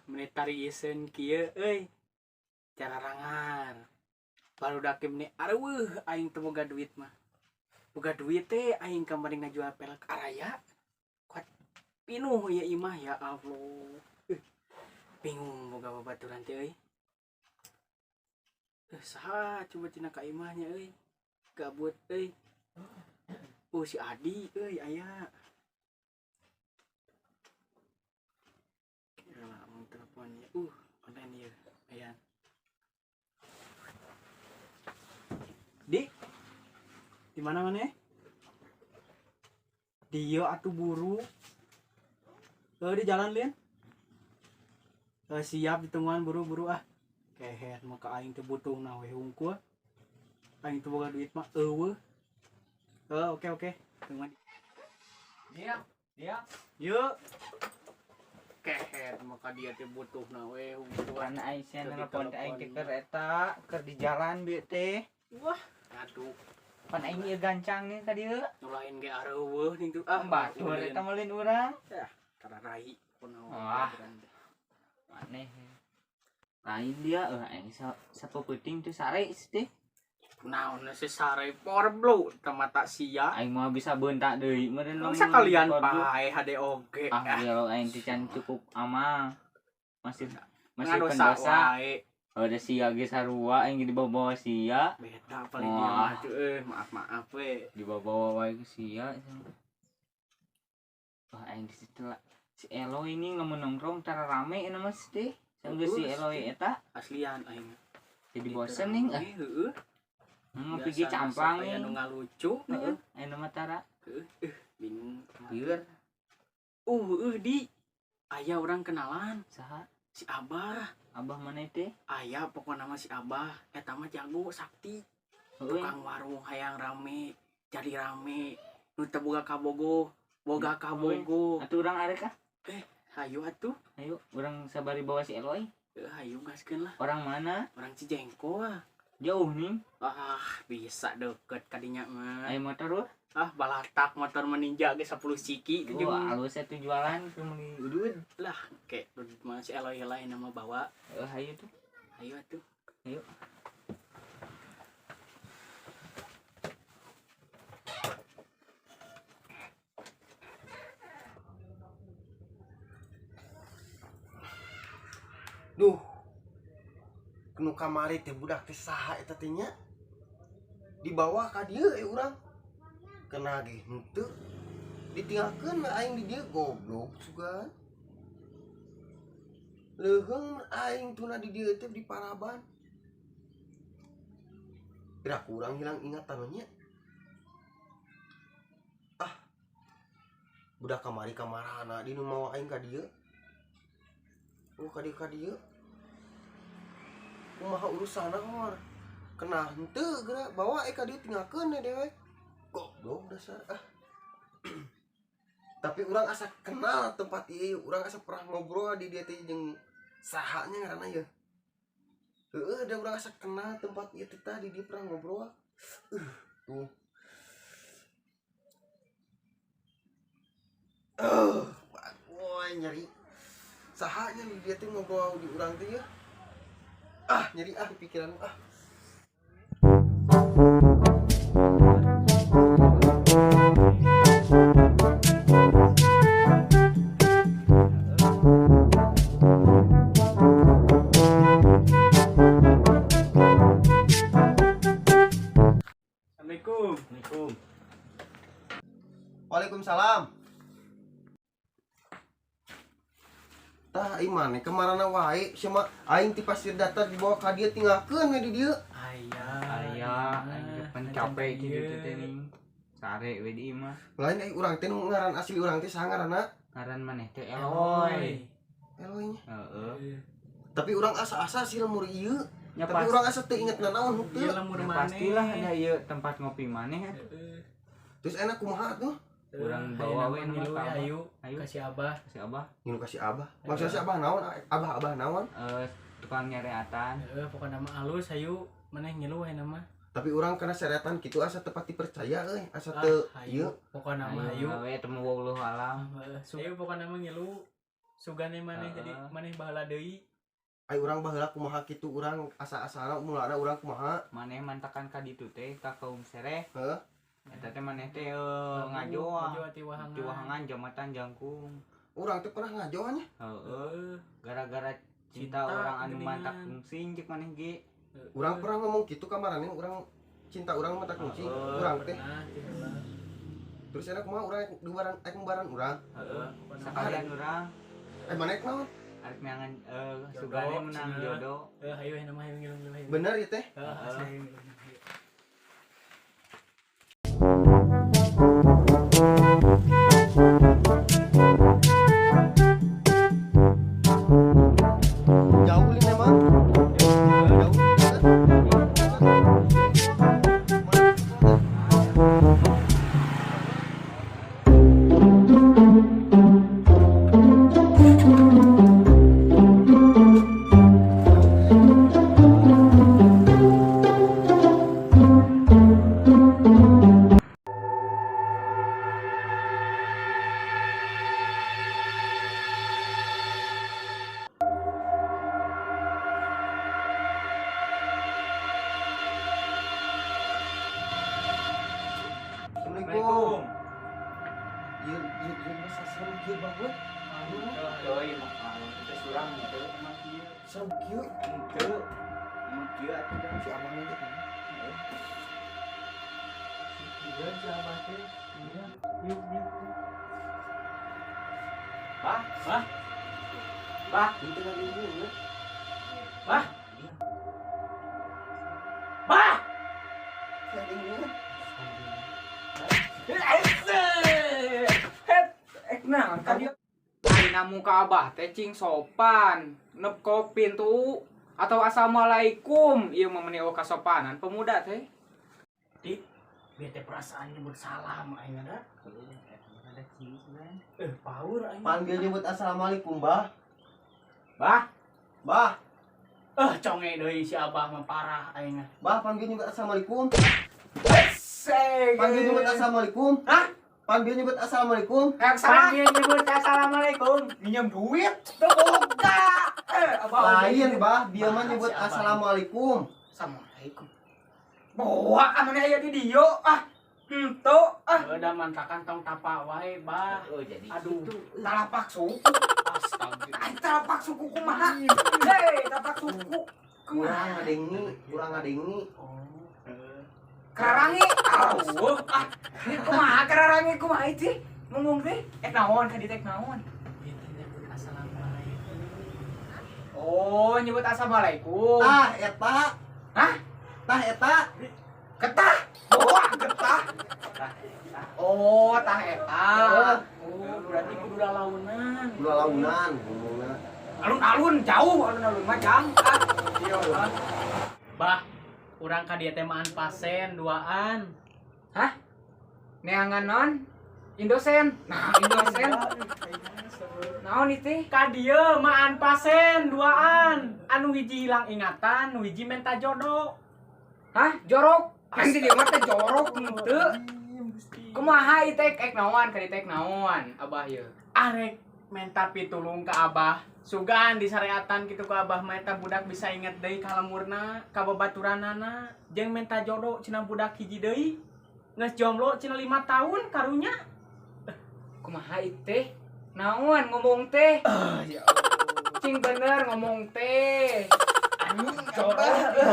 Menitari isen kieu euy. Cara rangar. Baru dakim nih areueuh aing teu boga duit mah. Boga duit teh aing kamari ngajual pelek araya. Kuat pinuh ya imah ya Allah. Bingung boga babaturan teh euy. Saha coba cenah ka imahnya euy. Gabut euy. Si Adi euy aya. Mau teleponnya. Online ya. Ayan. Di mana mana? Dia atuh buru. Di jalan Lin. Siap ditungguan buru-buru ah. Keher maka aing teu butuh na we hungkul. Aing teu boga duit mah eueuh. Oke. Tungguan. Dia. Yuk. Keher maka dia teh butuh na we hungkul. Karena aing sia nelpon aing teh keur eta keur di jalan bieu teh. Wah, aduh. Pan aing ieu gancang nih ka dieu. Nu lain ge areueuh ning tuh Batur eta meulin urang. Tah, tara rai kunaon. Maneh. Lain dia aing sapo peuting teh sare teh. Naon si sare power blow mata sia. Aing mah bisa beuntak deui meureun sakalian pae hade oge. Ya aing teh can cukup amal. Masih dosa wae. Ada sia ge sarua aing di bawa sia. Beda paling dia mah tuh maaf we. Di bawa wae ke sia. Aing di situ lah. Si Elo ini lamun nongkrong tara rame eta mah teh. Sanggeus si Elo eta aslian aing. Jadi bosen nih Heeh. Ngopi camplang nih. Anu ngalucu. Heeh. Anu mah tara. Bingung. Lieur. Di aya orang kenalan. Saha? Si Abah. Abah mana teh? Aya pokokna mah si Abah. Eta mah jago sakti. Tukang warung hayang rame, jadi rame. Nu teu boga kabogo, boga kabogo. Atuh urang arek kah? Hayu atuh. Ayo, urang sabari bawa si Eloy. Hayu gaskeun lah. Orang mana? Orang Cijengko ah. Jauh nih. Bisa deket kadinya mah. Ayo motor balatak motor meninja ge 10 ciki tuh. Alus atuh jualan ke meuli udud. Lah, ke udud mah si Eloy lain nama bawa. Hayu tuh. Hayu atuh. Ayo. Duh, kenu kamari teh budak teh saha eta teh nya? Dibawa ka dieu urang. Kena ge henteu. Ditinggalkeun aing di dieu goblok sugan. Leuheung aing tuna di dieu teh di Paraban. Gerak urang hilang ingatan nya. Budak kamari kamarana di nu mawa aing ka dieu. Ka dieu. Kumaha urusana hor kena henteu geura bawa ka dieu tinggalkeun dewe goblok dasar tapi urang asa kenal tempat ieu urang asa pernah ngobrol di dieu teh jeung sahanya ngaranna ieu da urang asa kenal tempat ieu teh di dieu pernah ngobrol tuh woy nyeri sahanya di dieu teh ngobrol di urang teh ya nyeri pikiran Assalamualaikum. Waalaikumsalam. Tah iman kemarana wae sama aing ti pasir datar dibawa ka dieu tinggalkeun di dieu. Aya aing capek di dieu teh ning. Sare we di imah. Lain urang teh nu ngaran asli urang teh saha ngaranna? Ngaran maneh teh Eloy. Eloy nya. Heeh. Tapi urang asa-asa sih lemur ieu. Ya, tapi urang asa teu inget naon henteu. Ieu lemur maneh. Pastilah ada ieu tempat ngopi maneh. Terus enak kumaha tuh? Urang bawa we nu ka ayu kasih Abah. Ngilu kasih Abah. Maksudnya si Abah naon? Abah naon? Tukang nyareatan. Pokoknya nama alus ayu maneh ngilu we nama. Tapi urang kana seretan kitu asa teu pati percaya euy, asa teu ieu. Pokoknya nama ayu. We teu wallahu alam. Ayu pokoknya nama ngilu. sugane maneh jadi maneh baheula deui. Ai urang baheula kumaha kitu urang asa-asana mulana urang kumaha. Maneh mantakan ka ditu teh ka kaum sereh. Heuh. Eta teh maneh teh ngajoa. Ti wahangan. Tiwahangan jamatan jangkung. Urang teh pernah ngajoanya. Heeh. Gara-gara cinta orang anu mantak kungsing cek maneh ge. Urang pernah ngomong kitu ka marane urang cinta urang mantak kucing. Urang teh. Nah, ti heula. Terus enak kumaha urang kembaran urang. Heeh. Sakalian urang Maneh naon? arek neangan sugane menang jodoh. Hayu nama hayu ngilu hayu. Bener ieu teh. Asli. Jauh li memang. Jauh. Assalamualaikum. Ieu masa serem kieu banget. Euy mah teh surang teh emang kieu. Serem kieu. Henteu. Emang kieu atuh dah. Si abang teh. Iya siapa teh? Iya. Yuk. Bah, Itu lagi ini. Bah. Bah. nah kan dia aina muka abah teh cing sopan nepko pintu atau assalamualaikum ieu mah meuni kasopanan pemuda teh. Dik, bete perasaan nyebut salam aing ada. Ada cing sebenarnya. Power aing. Panggil nyebut assalamualaikum, Bah. Bah, Bah, Conge deui si Abah mah parah aing. Bah panggil nyebut assalamualaikum. seg. Panggil nyebut assalamualaikum. Hah? Panggil nyebut assalamualaikum. Panggil nyebut assalamualaikum. Minjem duit. Tuh boga. Abah Lain, Bah, dia mah Ah, nyebut si Abah. assalamualaikum. Assalamualaikum. bawa amane aya di dieu henteu Udah mantakan tong tapa wae, Bah. jadi Aduh. talapak suku. Astaga. Talapak suku kumaha? Hei, talapak suku. Kurang ngadengi. Oh. Kararangi. Kumaha kararangi kumaha itu? Ngomong teh, naon ka ditek naon? Kita nyebut assalamualaikum. Oh, nyebut assalamualaikum. Tah eta. Hah? Tah eta. Getah. Bawa getah. Oh, tah eta. Oh, berarti kudu launan. Udah launan ngomongna. Alun-alun jauh, alun-alun mah jangkat. Iya, Bah, urang ka dieu teh maan pasen duaan. hah? Neangan non? Indosen. Nah, Indosen. Naon itu? Ka dieu maan pasen duaan. Anu hiji hilang ingatan, nu hiji menta jodoh. Hah? Jorok? Nanti dia mah teh jorok henteu. Kumaha ieu teh naon? Ka ditek naon? Abah ieu. Arek menta pitulung ka Abah. Sugan disareatan kitu ka Abah mah eta budak bisa inget deui kalemurna, ka babaturanana, jeung menta jodoh cenah budak hiji deui. Geus jomblo cenah 5 tahun karunya. Kumaha ieu teh? Naon ngomong teh? Ya Cing bener ngomong teh. Jorok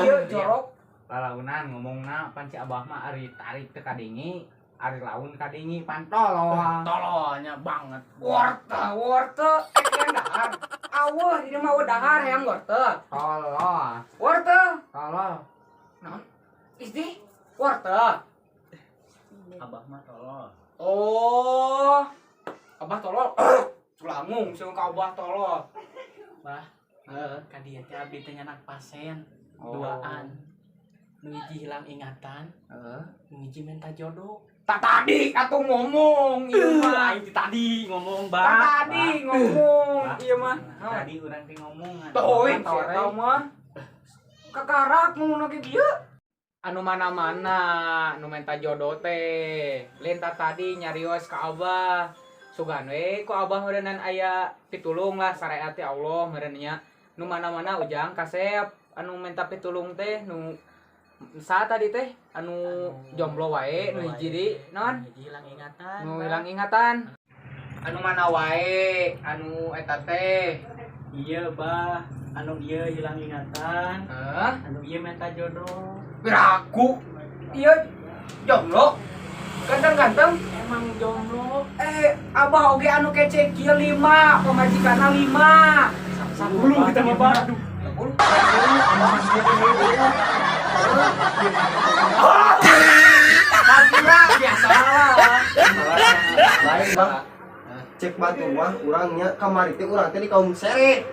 ieu jorok. Lalaunan ngomongna pan si Abah mah ari tarik teh kadingi, ari laun kadingi pan tolol. tololnya banget. Worte yang dahar. Aweuh di mah dahar yang worte. Tolol. Worte. Tolol. Naon? Isti worte. Abah mah tolol. Oh. Abah tolol. Culangung sing ka Abah tolol. Bah, ka dieu teh abdi teh nyanak pasen Oh. duaan. Nu hiji hilang ingatan, Heeh. nu hiji menta jodoh. Tak tadi atuh ngomong ieu mah. Aing tadi ngomong, Tak Bah. tadi ngomong ieu mah. Tadi urang teh ngomong. Toin eta mah. Kakarak ngomongna ge kieu. Anu mana-mana nu menta jodoh teh. Lain tadi nyarios ka Abah. sugan we ku abah meureunnan aya pitulung lah syariat Allah meureun nya nu mana-mana ujang kasep anu minta pitulung teh nu sa tadi teh anu jomblo wae nu hiji di naon hilang ingatan nu hilang ingatan anu mana wae anu eta teh iya bah anu ieu hilang ingatan anu ieu minta jodoh biraku ieu jomblo ganteng-ganteng emang jomblo abah oge anu kece kieu 5 pamajikanna 5 10 kita mah bah biasa lah lain bang cek batu mah urangnya kamari teh urang teh di kaum sere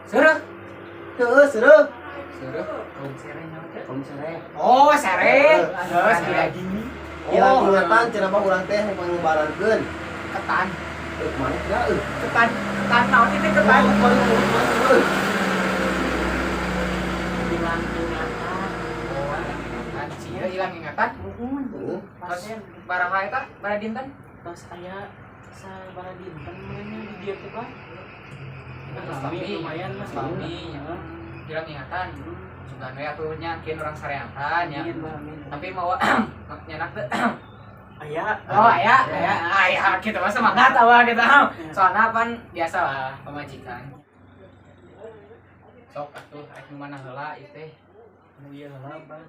seureuk heuh seureuk seureuk kaum sere naon teh kaum sere oh sere Heeh, sere gini hilang ingatan cenah mah urang teh pangebarankeun ketan mana ya ketan naon itu ketan hilang ingatan ketan sia hilang ingatan pas baraha eta bara dinten tos aya sabaraha dinten mana di dieu teh bah Pami lumayan mas Pami hilang ingatan sugan we atuhnya kieu urang sareatan ya tapi mau nyenak teh aya oh aya kita mah semangat awak kita soalnya pan biasa lah pemajikan sok atuh anu mana heula ieu teh ieu heula bah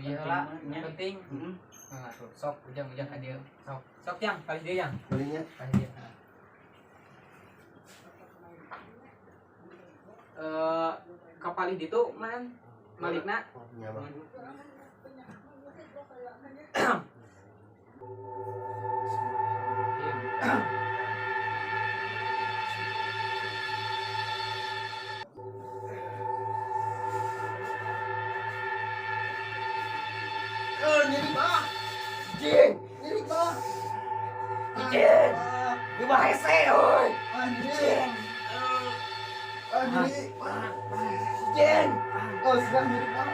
ieu heula penting nah tuh sok ujang ka dieu sok yang kali dia yang belinya kali dia kapalih ditu man malikna nya bang nyeri bah jing nyeri bah Ijen di bawah hese euy anjing nyeri Ijen oh sedang nyeri bah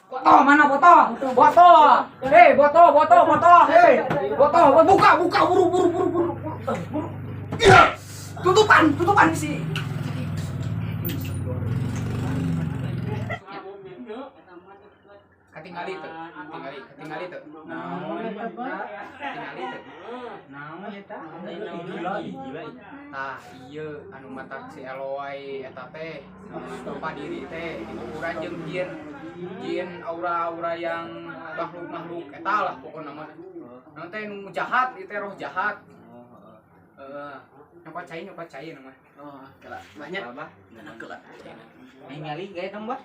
Boto mana boto? Boto. Hei, boto. Hei, boto. Buka buru. Iya. Tutupan sih. Ketinggali tuh. naon eta bah Ketinggali tuh. naon eta Gila. Nah, ieu anu matak si Eloy eta teh lupa diri teh ukuran jeung jin aura-aura yang makhluk eta lah pokokna mah. Naon teh nu jahat ieu teh roh jahat. Heeh. Nyoba cai nama. oh kala banyak Apa? tanah kala Ningali ge dong, Bah.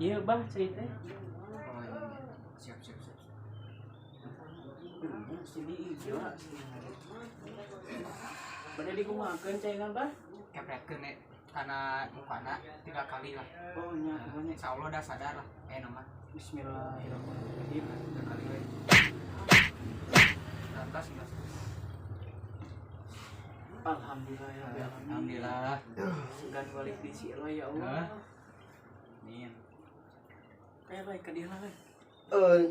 ieu bah cerita Oh iya. Siap. sini ieu pada digumakeun caingan bah Kepretkeun ne kana mukana 3 kali lah. oh nya pokoknya Insyaallah dah sadar lah. Nama. bismillahirrahmanirrahim 3 kali we. Lantas mas. alhamdulillah ya rabbil alamin. Alhamdulillah. Segan balik di si Allah ya Allah Amin. kayak baik ke dia lah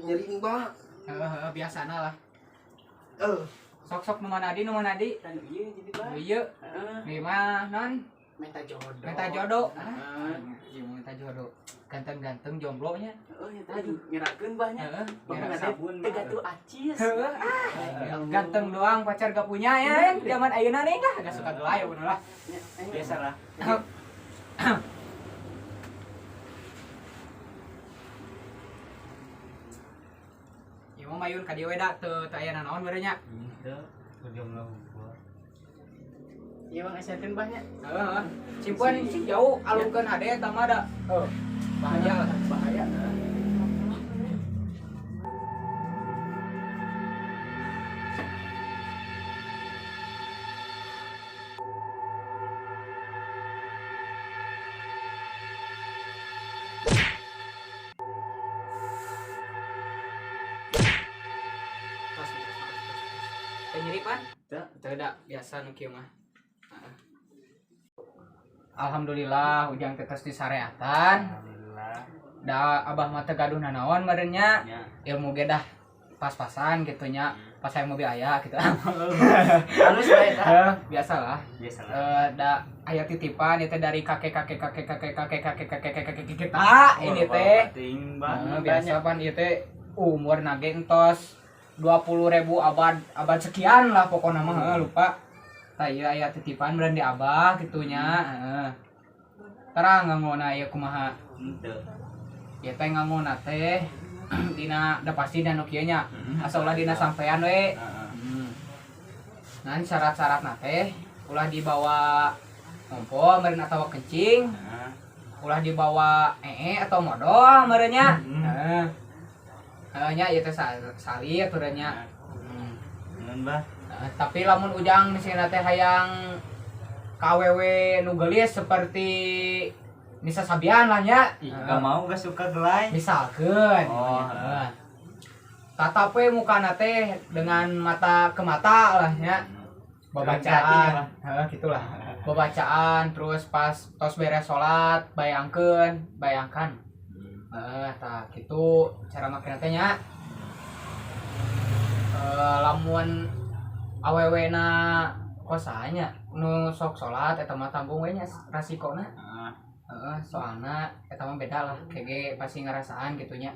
nyeri bah Biasana lah. Sok nu mana di kan iya jadi bah ieu di mah non minta jodoh minta jodoh iya minta jodoh ganteng jomblo nya oh ya tadi nyerakeun bahnya nyerah bapak sabun tega tuh acis ganteng doang pacar gak punya ya zaman ayeuna nih gak suka gelai bener lah biasa lah ieu mah mayun ka dieu we da teu aya naon bener nya iya bang asiatin bahnya simpen sih jauh alungkeun hade eta mah da bahaya penyiripan teu da biasa nu kieu mah alhamdulillah ujang tetes di sareatan da abah mah teu gaduh nanaon badannya ilmu ge dah pas-pasan gitunya pas saya mobil ayah gitu. Halus bae tah. Biasalah. Da aya titipan itu dari kakek kita ini teh. Biasa pan ieu teh umur nage entos 20.000 abad sekian lah pokoknya mah lupa. Tah ieu aya titipan beran di abah gitunya. Heeh. Terang ngangona ieu kumaha? Henteu. Ieu teh ngangona teh dina da pasti dina kieu nya. Asa ulah dina sampean we. Nah, syarat-syaratna teh ulah dibawa ngompo meureun atawa kencing. Ulah dibawa atau modal meureun nya. Heeh. Nya ieu teh sali aturan nya. Mbah. Tapi lamun ujang misalnya teh hayang KWW nu geulis seperti Nisa Sabian lah nya. Gak mau gak suka gelai. Misalkeun. Oh, tatap we mukana teh dengan mata ke mata lah nya. Babacaan. Heeh gitulah. Babacaan terus pas tos beres salat bayangkan. Tah kitu cara make teh nya. Lamun awewena kosanya nu sok salat eta mah tanggung we nya rasikona. Soalna eta mah beda lah kege pasti ngarasaan gitu nya.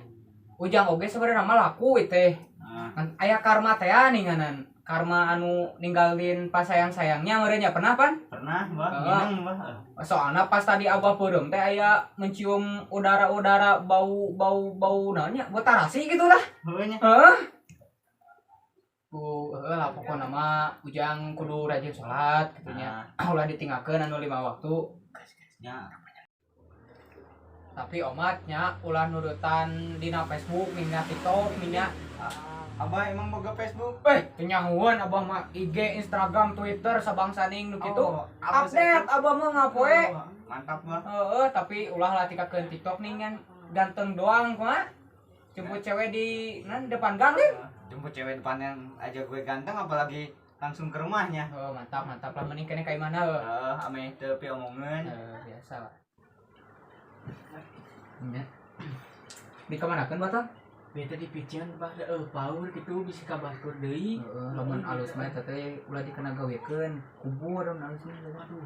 Ujang oge sebenarnya mah laku teh. Aya karma teh ninganan. Karma anu ninggalin pas sayang-sayangnya meureun nya pernah pan? Pernah, Mbah. Minang, Mbah. Soalna pas tadi abah peureum teh aya mencium udara-udara bau naonnya, bau tarasi gitu lah. Heunya. Heeh. Lah pokona mah ujang kudu rajin salat kitu nya. Ulah ditinggalkeun anu 5 waktu. Nya. Tapi omatnya ulah nurutan dina Facebook, dina TikTok, dina Abah emang boga Facebook? kenyahuan abah mah IG, Instagram, Twitter sabangsaning nu kitu. Abah Update abah mah ngapoe. Mantap, Mbah. Tapi ulah lah tikakeun TikTok ningan ganteng doang mah. Jemput cewek di depan gang nih. Jemput cewek depan yang aja gue ganteng apalagi langsung ke rumahnya. Mantap lah mending kene ka imana heuh. Ame teu pi omongeun. Biasa lah. Nya. Di kamanakeun batal? Beta dipician bah power gitu bisa kabatur deui. Lamun alus mah eta teh ulah dikena gawekeun kubur alus mah. Aduh,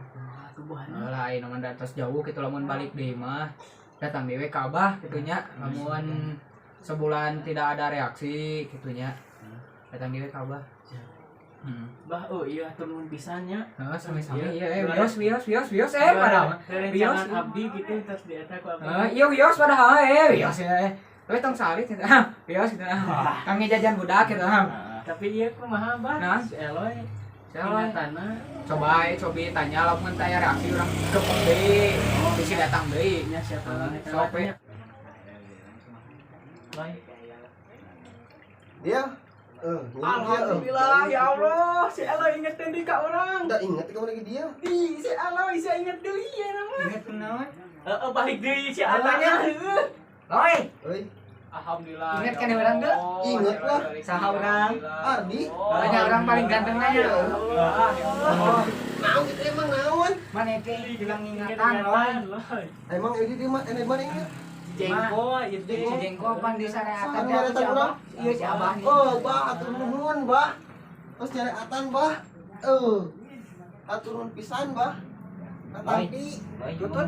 atuh bahan. Lah aya namun atas jauh kitu lamun balik deui mah datang dewe ka Abah kitu nya. Lamun sebulan tidak ada reaksi kitu nya. Datang dewe ka Abah. Bah iya turun pisannya. Sami-sami ieu wios padahal. Wios abdi gitu terus di eta ku apa. Iya wios padahal wios tapi tong salit gitu. Wios gitu. Kang jajan budak gitu. Tapi ieu kumaha bah? Nah. Si Eloy. Eloy. Ingatana. Coba tanya lamun teh aya reaksi urang kepeng deui. Bisi datang deui. Nya siapa namanya? Sok we. Dia Alhamdulillah ya Allah, si Eloy ingetin di ka urang. Udah inget kamu lagi dia. Di si Eloy saya inget deui ya nama. Ingat naon? Balik deui si Alanya. Alanya. Loy. Euy, Alhamdulillah. Ingat Ingat kan kan urang teh? Ingat lah. Saha urang? Ardi. Banyak orang paling ganteng aja. Naon itu emang naon? Mana teh hilang ingatan loy. Emang ini di mana inget? Jengko itu. Si Jengko pan di sareatan Sana dia ada si Abah. orang? Iya si Abah nih. Oh, bah, atur nuhun, bah. Terus nyari atan, bah. Aturun pisan, bah. Katampi. Loy, tutut.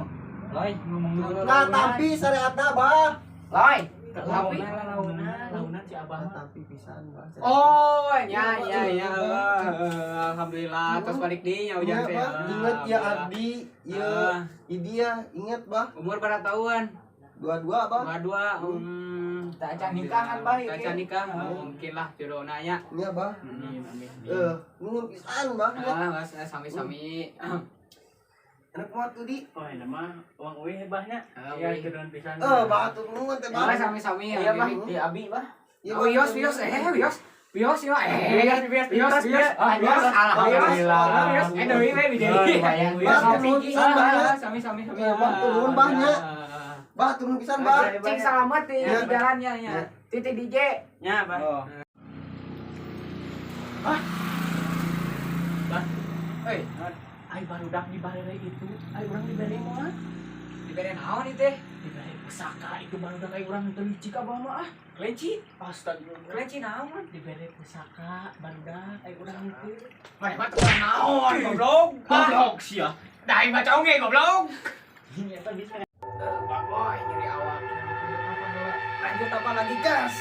Loy, ngomong dulu. Katampi sareatna, bah. Loy. Tapi launan si Abah. Katampi pisan, bah. Oh, ya. Alhamdulillah terus balik deui nya ujang teh. Ingat ya Ardi, ya Idia, ingat, bah. Umur berapa tahun? Dua-dua, bah. Dua. Tak acan nikah kan, bah. Tak acan nikah. Mungkin lah jodohna nya. Iya, bah. Nuhun pisan, bah. Sami-sami. Enak banget tuh, Di. Oh, ini mah uang uih bahnya. Iya, keduan pisan. Bah, atur nuhun teh, bah. Sami-sami ya. Iya, Bah. Di Abi, Bah. Iya, Oh, wios ya. Wios. Wios. Alhamdulillah. Deui we di deui. Sami-sami. Iya, bah, turun, bahnya. Bah, turun pisan, bah. Cing selamat di Iya, Bah. jalannya nya. Titik DJ. Nya, Bah. Ai barudak di barere itu. Ai urang di barere mah. diberi naon itu teh? diberi pusaka itu baru udah kayak orang kelinci ka abah mah ah. Kelinci. Astagfirullah. Kelinci naon? Diberi pusaka baru udah kayak orang itu. Mana mah tukang naon goblok. Goblok sia. Da aing baca oge goblok. Ini eta bisa. Boy, nyeri awak. Lanjut apa lagi, gas?